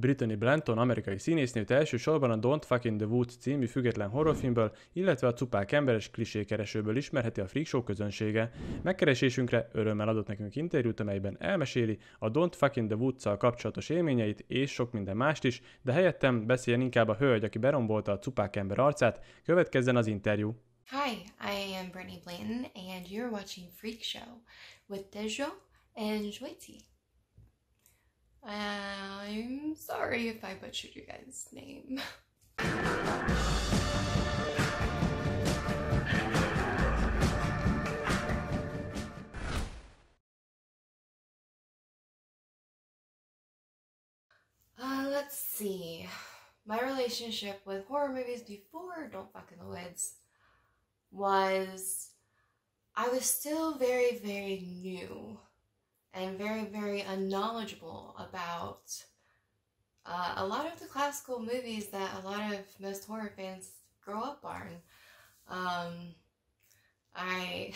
Brittany Blanton amerikai színésznőt elsősorban a Don't Fuck in the Woods című független horrorfilmből, illetve a cupák emberes klisékeresőből ismerheti a FreakShow közönsége. Megkeresésünkre örömmel adott nekünk interjút, amelyben elmeséli a Don't Fuck in the Woods-szal kapcsolatos élményeit és sok minden mást is, de helyettem beszéljen inkább a hölgy, aki berombolta a cupák ember arcát. Következzen az interjú. Hi, I am Brittany Blanton, and you're watching FreakShow with Dejo and Joiti. I'm sorry if I butchered your guys' name. Let's see. My relationship with horror movies before Don't Fuck in the Woods was, I was still very, very new and very, very unknowledgeable about a lot of the classical movies that a lot of most horror fans grow up on. I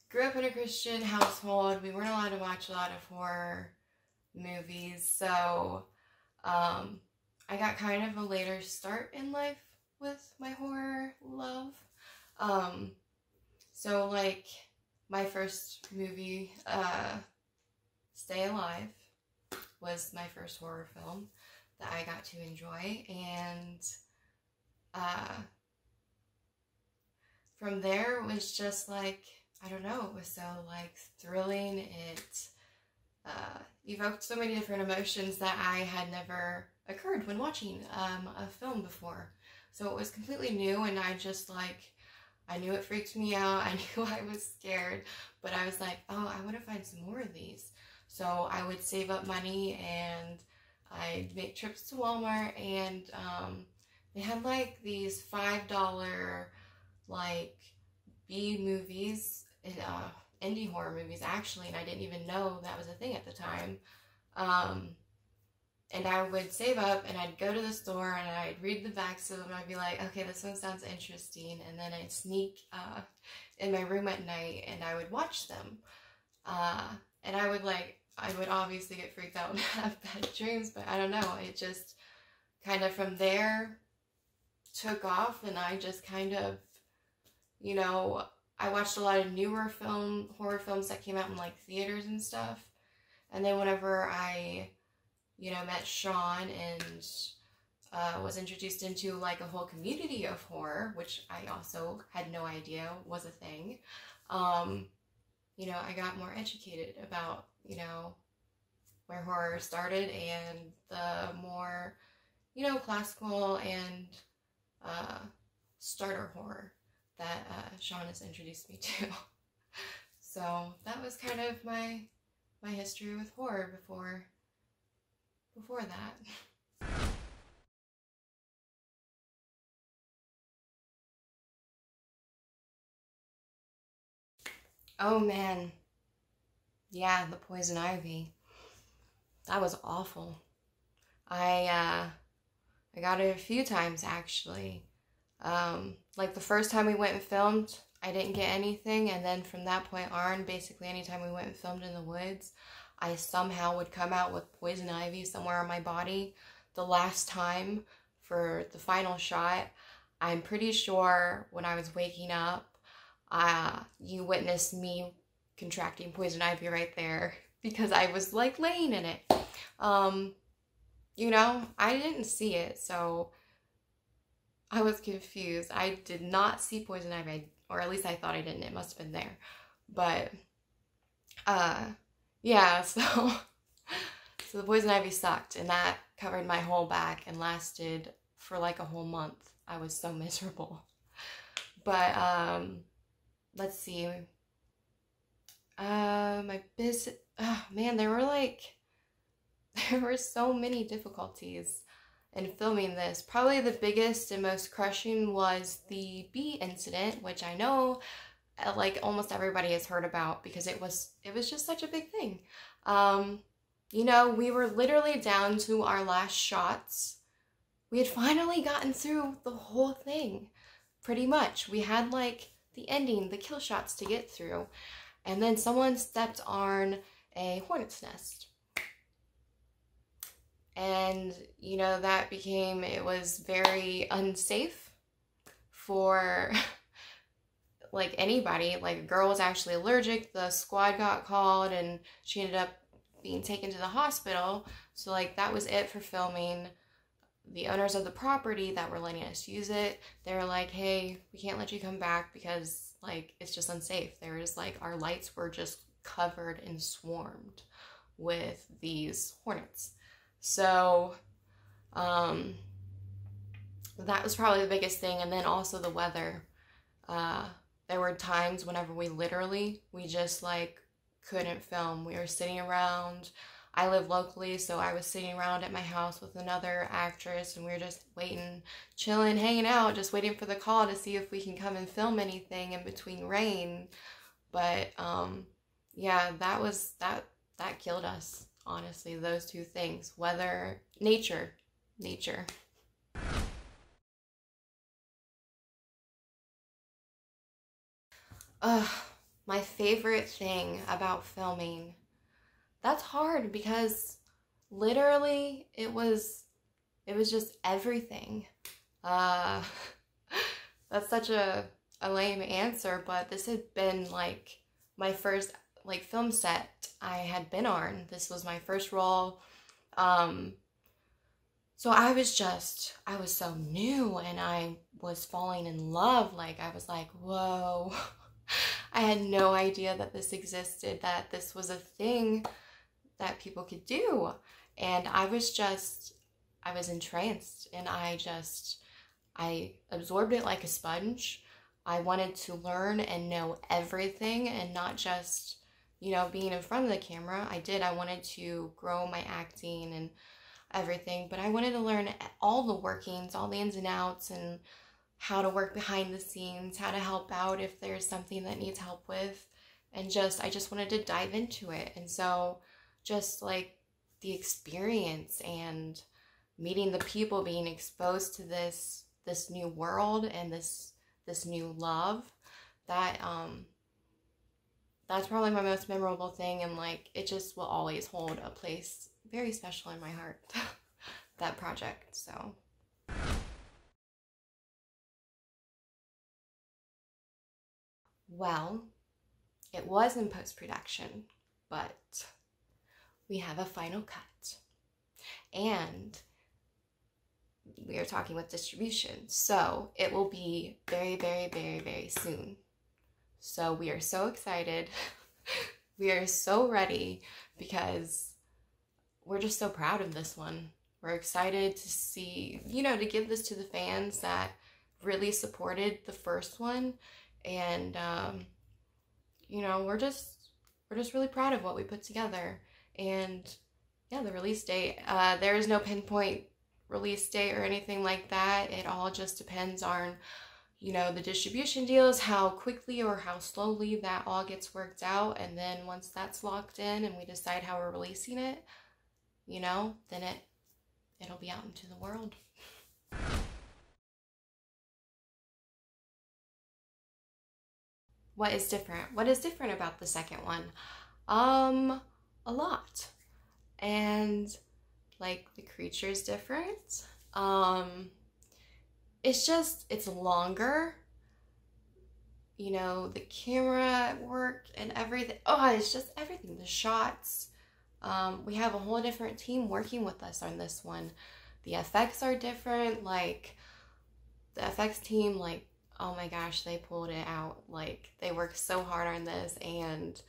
grew up in a Christian household. We weren't allowed to watch a lot of horror movies, so I got kind of a later start in life with my horror love. So like my first movie, Stay Alive, was my first horror film that I got to enjoy, and from there it was just like, I don't know, it was so like thrilling. It evoked so many different emotions that I had never occurred when watching a film before. So it was completely new, and I just like, I knew it freaked me out, I knew I was scared, but I was like, oh, I want to find some more of these. So I would save up money and I'd make trips to Walmart, and they had like these $5 like B movies, indie horror movies actually, and I didn't even know that was a thing at the time. And I would save up and I'd go to the store and I'd read the backs of them and I'd be like, okay, this one sounds interesting. And then I'd sneak in my room at night and I would watch them. And I would obviously get freaked out and have bad dreams, but I don't know. It just kind of from there took off, and I just kind of, you know, I watched a lot of newer horror films that came out in like theaters and stuff. And then whenever I, you know, met Sean and was introduced into like a whole community of horror, which I also had no idea was a thing, you know, I got more educated about, you know, where horror started and the more, you know, classical and starter horror that Sean has introduced me to. So that was kind of my history with horror before that. Oh man, yeah, the poison ivy. That was awful. I got it a few times actually. Like the first time we went and filmed, I didn't get anything, and then from that point on, basically anytime we went and filmed in the woods, I somehow would come out with poison ivy somewhere on my body. The last time for the final shot, I'm pretty sure when I was waking up, you witnessed me contracting poison ivy right there because I was like laying in it. You know, I didn't see it, so I was confused. I did not see poison ivy, or at least I thought I didn't. It must have been there. But, yeah, so the poison ivy sucked, and that covered my whole back and lasted for like a whole month. I was so miserable. But, let's see. My business, oh man, there were so many difficulties in filming this. Probably the biggest and most crushing was the bee incident, which I know like almost everybody has heard about because it was just such a big thing. You know, we were literally down to our last shots. We had finally gotten through the whole thing, pretty much. We had like the ending, the kill shots to get through, and then someone stepped on a hornet's nest. And, you know, it was very unsafe for like anybody. Like, a girl was actually allergic, the squad got called, and she ended up being taken to the hospital. So like, that was it for filming. The owners of the property that were letting us use it, they were like, hey, we can't let you come back because like, it's just unsafe. There was like, our lights were just covered and swarmed with these hornets. So that was probably the biggest thing. And then also the weather. There were times whenever we just like couldn't film. We were sitting around. I live locally, so I was sitting around at my house with another actress, and we were just waiting, chilling, hanging out, just waiting for the call to see if we can come and film anything in between rain. But yeah, that killed us, honestly, those two things. Weather, nature. My favorite thing about filming. That's hard because literally it was just everything. That's such a lame answer, but this had been like my first like film set I had been on. This was my first role. So I was so new, and I was falling in love. Like, I was like, whoa. I had no idea that this existed, that this was a thing that people could do. And I was entranced, and I absorbed it like a sponge. I wanted to learn and know everything, and not just, you know, being in front of the camera. I wanted to grow my acting and everything, but I wanted to learn all the workings, all the ins and outs, and how to work behind the scenes, how to help out if there's something that needs help with, and I just wanted to dive into it. And so just like the experience and meeting the people, being exposed to this new world and this new love, that's probably my most memorable thing. And like, it just will always hold a place very special in my heart, that project. So well, it was in post-production, but we have a final cut, and we are talking with distribution, so it will be very, very, very, very soon. So we are so excited. We are so ready, because we're just so proud of this one. We're excited to see, you know, to give this to the fans that really supported the first one. And you know, we're just really proud of what we put together. And yeah, the release date, there is no pinpoint release date or anything like that. It all just depends on, you know, the distribution deals, how quickly or how slowly that all gets worked out. And then once that's locked in and we decide how we're releasing it, you know, then it'll be out into the world. What is different? What is different about the second one? A lot. And like, the creature's different. It's longer. You know, the camera work and everything. Oh, it's just everything. The shots. We have a whole different team working with us on this one. The effects are different. Like, the effects team, like, oh my gosh, they pulled it out. Like, they worked so hard on this, and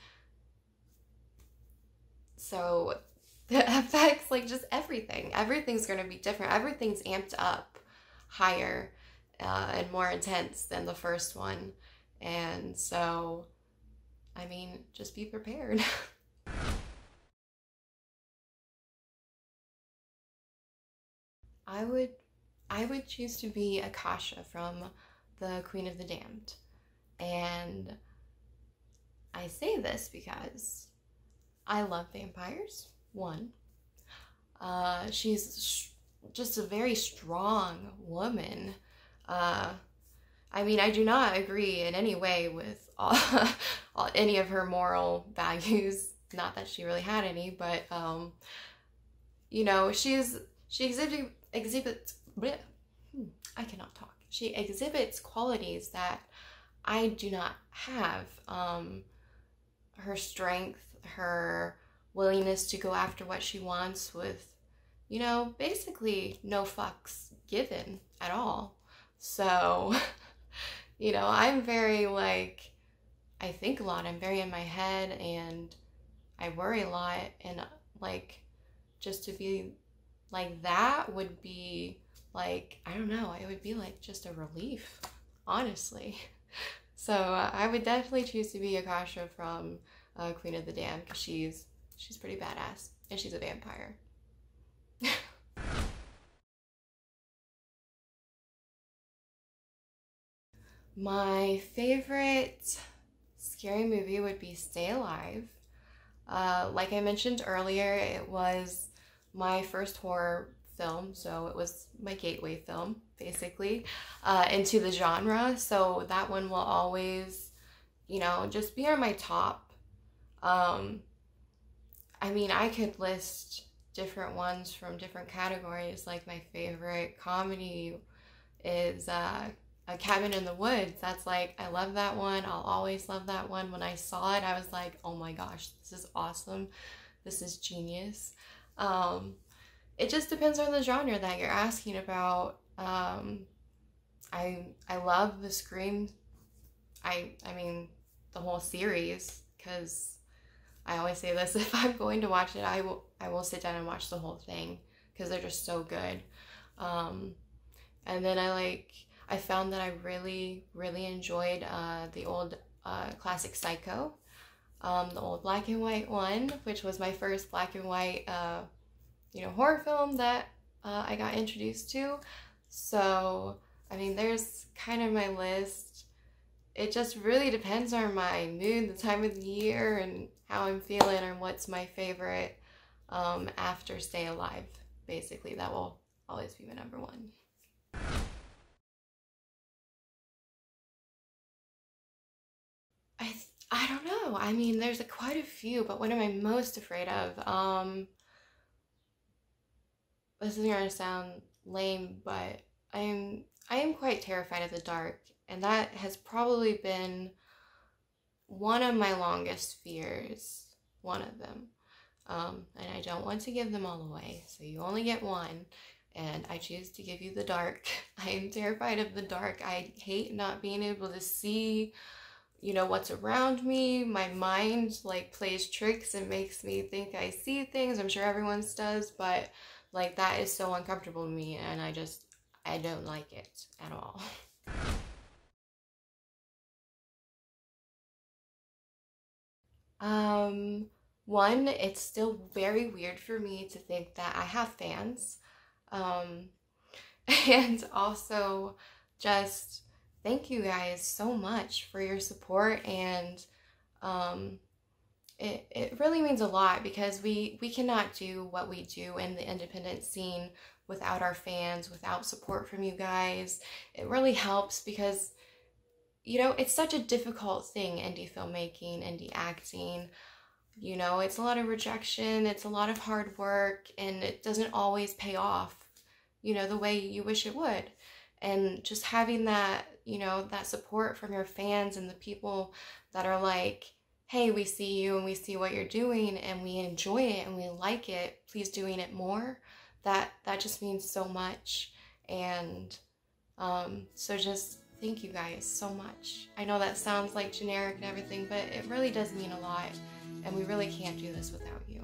so the effects, like, just everything's gonna be different. Everything's amped up higher and more intense than the first one. And so, I mean, just be prepared. I would choose to be Akasha from the Queen of the Damned. And I say this because I love vampires, one. She's just a very strong woman. I mean, I do not agree in any way with any of her moral values. Not that she really had any, but you know, she exhibits bleh, I cannot talk. She exhibits qualities that I do not have. Her strength, her willingness to go after what she wants with, you know, basically no fucks given at all. So, you know, I'm very like, I think a lot, I'm very in my head, and I worry a lot, and like, just to be like that would be like, I don't know, it would be like just a relief, honestly. So I would definitely choose to be Akasha from Queen of the Damned, because she's pretty badass, and she's a vampire. My favorite scary movie would be Stay Alive. Like I mentioned earlier, it was my first horror film, so it was my gateway film, basically, into the genre. So that one will always, you know, just be on my top. I mean, I could list different ones from different categories. Like, my favorite comedy is A Cabin in the Woods. That's like, I love that one. I'll always love that one. When I saw it, I was like, oh my gosh, this is awesome. This is genius. It just depends on the genre that you're asking about. I love the Scream, I mean, the whole series, because I always say this, if I'm going to watch it, I will sit down and watch the whole thing, because they're just so good. And then I found that I really, really enjoyed the old classic Psycho, the old black and white one, which was my first black and white, you know, horror film that I got introduced to. So, I mean, there's kind of my list. It just really depends on my mood, the time of the year, and how I'm feeling, or what's my favorite after Stay Alive. Basically, that will always be my number one. I don't know. I mean, there's quite a few, but what am I most afraid of? This is gonna sound lame, but I am quite terrified of the dark, and that has probably been one of my longest fears. One of them. And I don't want to give them all away, so you only get one. And I choose to give you the dark. I am terrified of the dark. I hate not being able to see, you know, what's around me. My mind like plays tricks and makes me think I see things. I'm sure everyone's does, but like, that is so uncomfortable to me, and I don't like it at all. One, it's still very weird for me to think that I have fans. And also, just thank you guys so much for your support, and it really means a lot, because we cannot do what we do in the independent scene without our fans, without support from you guys. It really helps, because, you know, it's such a difficult thing, indie filmmaking, indie acting. You know, it's a lot of rejection, it's a lot of hard work, and it doesn't always pay off, you know, the way you wish it would. And just having that, you know, that support from your fans and the people that are like, hey, we see you and we see what you're doing and we enjoy it and we like it, please doing it more, that just means so much. And so just thank you guys so much. I know that sounds like generic and everything, but it really does mean a lot, and we really can't do this without you.